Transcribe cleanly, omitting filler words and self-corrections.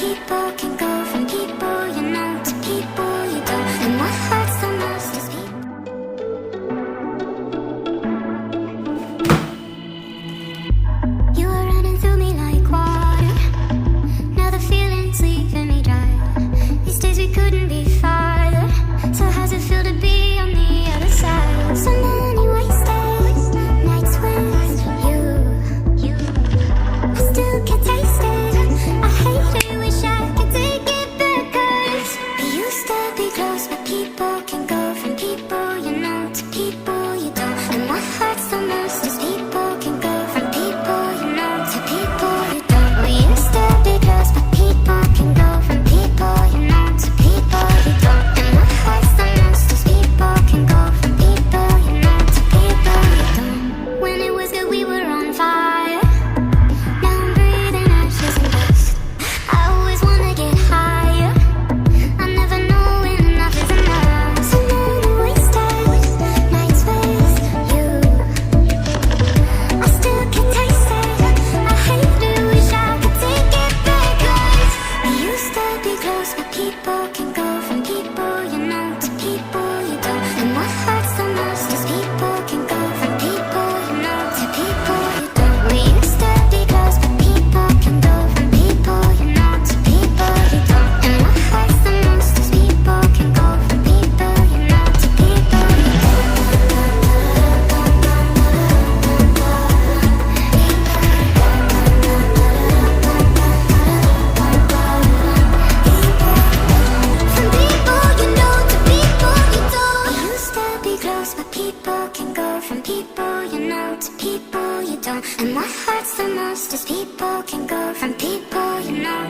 people can go from people you know to people you don't. And what hurts the most is people. You were running through me like water. Now the feeling's leaving me dry. These days we couldn't be farther. So how's it feel to be on the other side? So many wasted nights with you. I still can't taste it. I hate it, wish I could take it back. 'Cause we used to be close, but people can go from people you know to people you don't. And what hurts the most is people can go from people you know to people you don't. We used to be close, but people can go from people you know to people you don't. And what hurts the most is people can go from people you know to people you don't. When it was good we were on fire. Now I'm breathing ashes and dust. I always wanna get higher. I never know when enough is enough. So many wasted nights with you. I still can't taste it. I hate it, wish I could take it back. 'Cause we used to be close, but people can go from people you know to people you don't. And what hurts the most is people can go from people you know to people you don't. We used to be close, but people can go from people you know to people you don't. And what hurts the most is people can go from people you know to people you don't. From people you know to people you don't. We used to be close, but people can go from people you know to people you don't. And what hurts the most is people can go from people you know